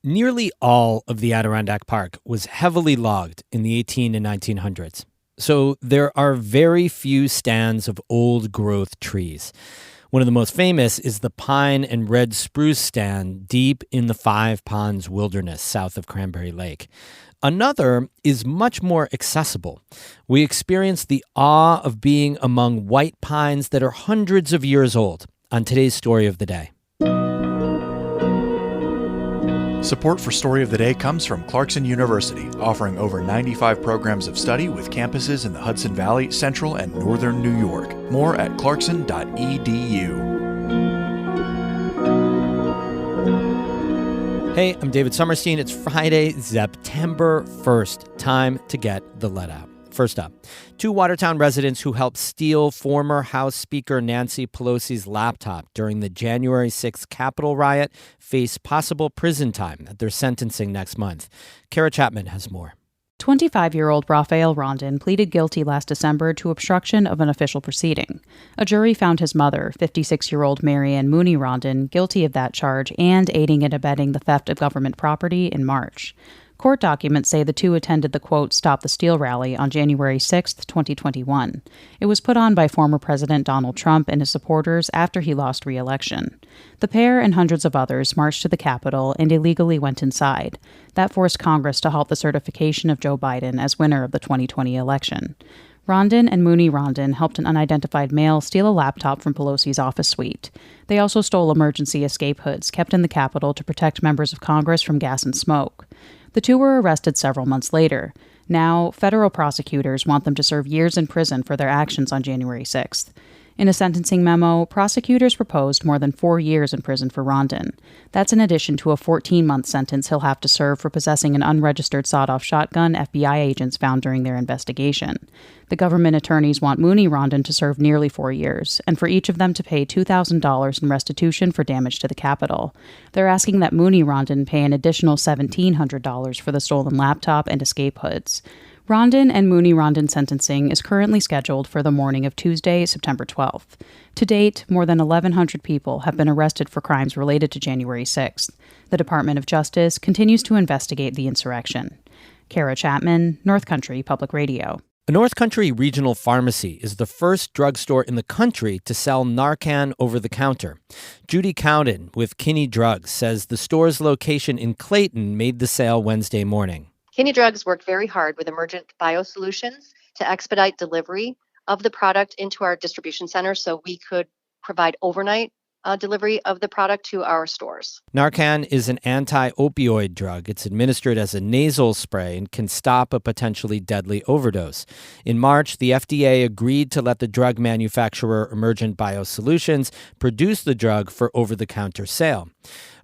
Nearly all of the Adirondack Park was heavily logged in the 18 and 1900s. So there are very few stands of old-growth trees. One of the most famous is the pine and red spruce stand deep in the Five Ponds Wilderness south of Cranberry Lake. Another is much more accessible. We experience the awe of being among white pines that are hundreds of years old on today's Story of the Day. Support for Story of the Day comes from Clarkson University, offering over 95 programs of study with campuses in the Hudson Valley, Central, and Northern New York. More at clarkson.edu. Hey, I'm David Summerstein. It's Friday, September 1st. Time to get the let out. First up, two Watertown residents who helped steal former House Speaker Nancy Pelosi's laptop during the January 6th Capitol riot face possible prison time at their sentencing next month. Kara Chapman has more. 25-year-old Raphael Rondon pleaded guilty last December to obstruction of an official proceeding. A jury found his mother, 56-year-old Marianne Mooney Rondon, guilty of that charge and aiding and abetting the theft of government property in March. Court documents say the two attended the, quote, Stop the Steal rally on January 6, 2021. It was put on by former President Donald Trump and his supporters after he lost re-election. The pair and hundreds of others marched to the Capitol and illegally went inside. That forced Congress to halt the certification of Joe Biden as winner of the 2020 election. Rondon and Mooney Rondon helped an unidentified male steal a laptop from Pelosi's office suite. They also stole emergency escape hoods kept in the Capitol to protect members of Congress from gas and smoke. The two were arrested several months later. Now, federal prosecutors want them to serve years in prison for their actions on January 6th. In a sentencing memo, prosecutors proposed more than 4 years in prison for Rondon. That's in addition to a 14-month sentence he'll have to serve for possessing an unregistered sawed-off shotgun FBI agents found during their investigation. The government attorneys want Mooney Rondon to serve nearly 4 years, and for each of them to pay $2,000 in restitution for damage to the Capitol. They're asking that Mooney Rondon pay an additional $1,700 for the stolen laptop and escape hoods. Rondon and Mooney Rondon sentencing is currently scheduled for the morning of Tuesday, September 12th. To date, more than 1,100 people have been arrested for crimes related to January 6th. The Department of Justice continues to investigate the insurrection. Kara Chapman, North Country Public Radio. A North Country regional pharmacy is the first drugstore in the country to sell Narcan over the counter. Judy Cowden with Kinney Drugs says the store's location in Clayton made the sale Wednesday morning. Kinney Drugs worked very hard with Emergent Biosolutions to expedite delivery of the product into our distribution center so we could provide overnight delivery of the product to our stores. Narcan is an anti-opioid drug. It's administered as a nasal spray and can stop a potentially deadly overdose. In March, the FDA agreed to let the drug manufacturer Emergent Biosolutions produce the drug for over-the-counter sale.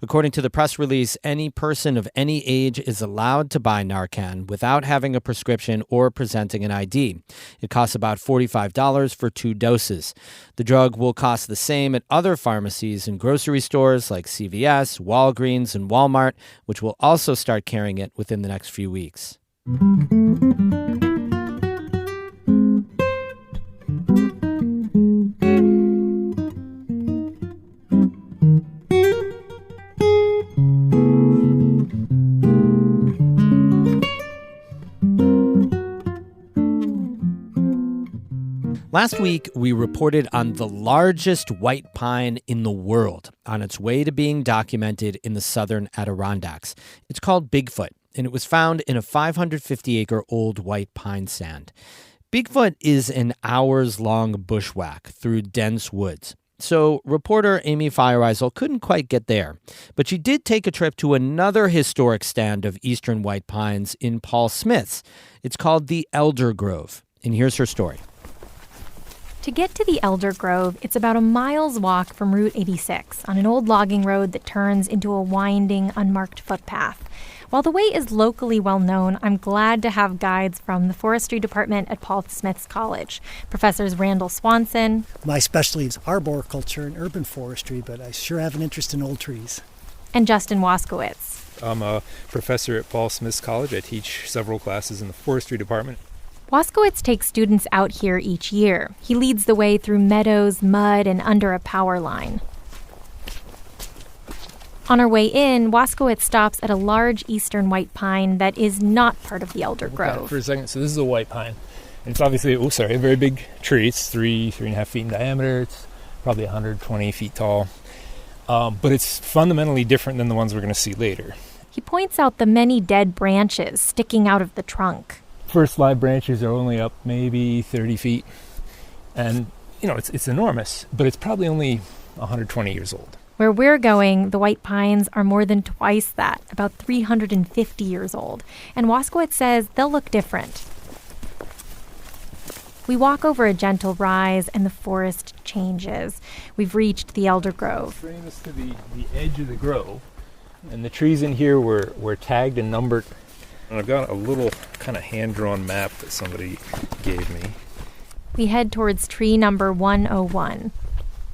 According to the press release, any person of any age is allowed to buy Narcan without having a prescription or presenting an ID. It costs about $45 for 2 doses. The drug will cost the same at other pharmacies and grocery stores like CVS, Walgreens, and Walmart, which will also start carrying it within the next few weeks. Last week, we reported on the largest white pine in the world on its way to being documented in the southern Adirondacks. It's called Bigfoot, and it was found in a 550-acre-old white pine stand. Bigfoot is an hours-long bushwhack through dense woods. So reporter Amy Feiereisel couldn't quite get there, but she did take a trip to another historic stand of eastern white pines in Paul Smith's. It's called the Elder Grove, and here's her story. To get to the Elder Grove, it's about a mile's walk from Route 86 on an old logging road that turns into a winding, unmarked footpath. While the way is locally well known, I'm glad to have guides from the forestry department at Paul Smith's College. Professors Randall Swanson. My specialty is arboriculture and urban forestry, but I sure have an interest in old trees. And Justin Waskowitz. I'm a professor at Paul Smith's College. I teach several classes in the forestry department. Waskowitz takes students out here each year. He leads the way through meadows, mud, and under a power line. On our way in, Waskowitz stops at a large eastern white pine that is not part of the elder grove. For a second, so this is a white pine. And it's obviously, a very big tree. It's 3.5 feet in diameter. It's probably 120 feet tall. But it's fundamentally different than the ones we're going to see later. He points out the many dead branches sticking out of the trunk. First live branches are only up maybe 30 feet. And, it's enormous, but it's probably only 120 years old. Where we're going, the white pines are more than twice that, about 350 years old. And Waskowitz says they'll look different. We walk over a gentle rise, and the forest changes. We've reached the elder grove. Bringing us to the edge of the grove. And the trees in here were tagged and numbered. And I've got a little kind of hand-drawn map that somebody gave me. We head towards tree number 101.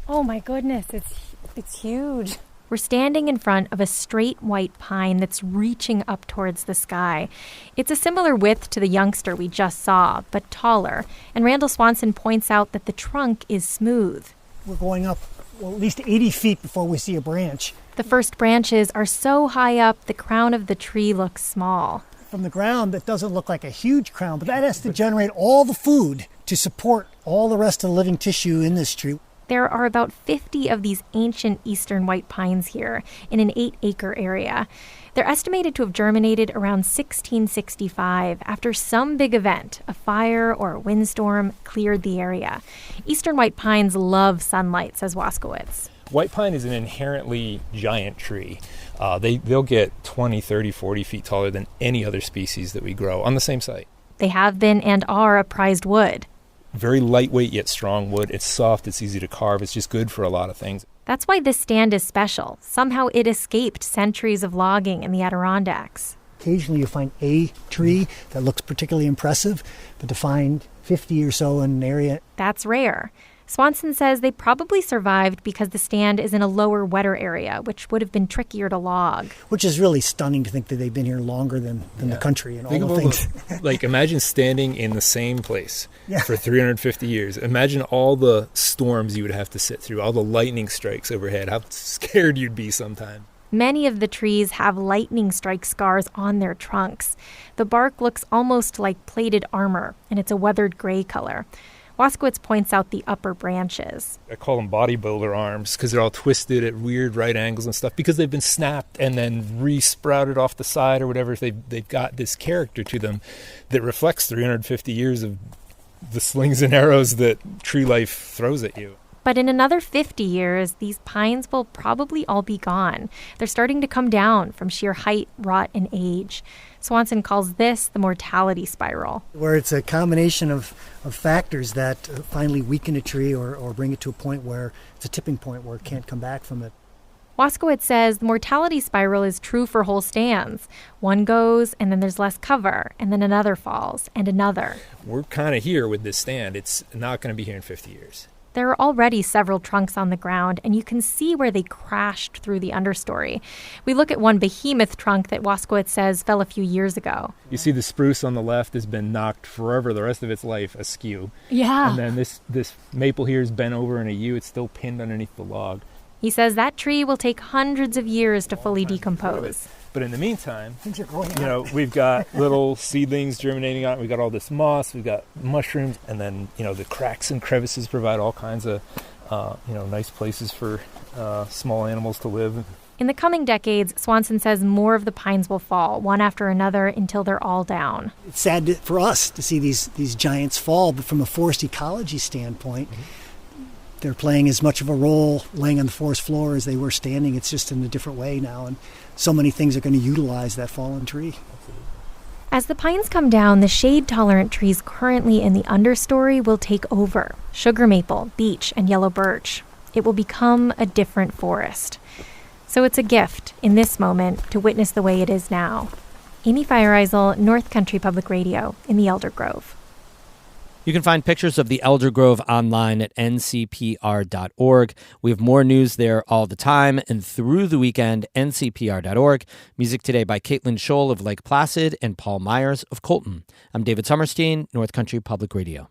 Oh my goodness, it's huge. We're standing in front of a straight white pine that's reaching up towards the sky. It's a similar width to the youngster we just saw, but taller. And Randall Swanson points out that the trunk is smooth. We're going up at least 80 feet before we see a branch. The first branches are so high up, the crown of the tree looks small. From the ground, that doesn't look like a huge crown, but that has to generate all the food to support all the rest of the living tissue in this tree. There are about 50 of these ancient eastern white pines here in an 8-acre area. They're estimated to have germinated around 1665 after some big event, a fire or a windstorm, cleared the area. Eastern white pines love sunlight, says Waskowitz. White pine is an inherently giant tree. They'll get 20, 30, 40 feet taller than any other species that we grow on the same site. They have been and are a prized wood. Very lightweight yet strong wood. It's soft, it's easy to carve, it's just good for a lot of things. That's why this stand is special. Somehow it escaped centuries of logging in the Adirondacks. Occasionally you find a tree that looks particularly impressive, but to find 50 or so in an area, that's rare. Swanson says they probably survived because the stand is in a lower, wetter area, which would have been trickier to log. Which is really stunning to think that they've been here longer than the country and all the things. Imagine standing in the same place for 350 years. Imagine all the storms you would have to sit through, all the lightning strikes overhead, how scared you'd be sometime. Many of the trees have lightning strike scars on their trunks. The bark looks almost like plated armor, and it's a weathered gray color. Waskowitz points out the upper branches. I call them bodybuilder arms because they're all twisted at weird right angles and stuff because they've been snapped and then re-sprouted off the side or whatever. They've got this character to them that reflects 350 years of the slings and arrows that tree life throws at you. But in another 50 years, these pines will probably all be gone. They're starting to come down from sheer height, rot, and age. Swanson calls this the mortality spiral. Where it's a combination of factors that finally weaken a tree or bring it to a point where it's a tipping point where it can't come back from it. Waskowitz says the mortality spiral is true for whole stands. One goes, and then there's less cover, and then another falls, and another. We're kind of here with this stand. It's not going to be here in 50 years. There are already several trunks on the ground, and you can see where they crashed through the understory. We look at one behemoth trunk that Waskowitz says fell a few years ago. You see the spruce on the left has been knocked forever, the rest of its life, askew. Yeah. And then this maple here is bent over in a U. It's still pinned underneath the log. He says that tree will take hundreds of years to fully decompose. But in the meantime, things are growing we've got little seedlings germinating on it. We've got all this moss. We've got mushrooms. And then, the cracks and crevices provide all kinds of, nice places for small animals to live. In the coming decades, Swanson says more of the pines will fall, one after another, until they're all down. It's sad for us to see these giants fall, but from a forest ecology standpoint, they're playing as much of a role laying on the forest floor as they were standing. It's just in a different way now, and so many things are going to utilize that fallen tree. As the pines come down, the shade-tolerant trees currently in the understory will take over. Sugar maple, beech, and yellow birch. It will become a different forest. So it's a gift, in this moment, to witness the way it is now. Amy Feiereisel, North Country Public Radio, in the Elder Grove. You can find pictures of the Elder Grove online at ncpr.org. We have more news there all the time and through the weekend, ncpr.org. Music today by Caitlin Scholl of Lake Placid and Paul Myers of Colton. I'm David Summerstein, North Country Public Radio.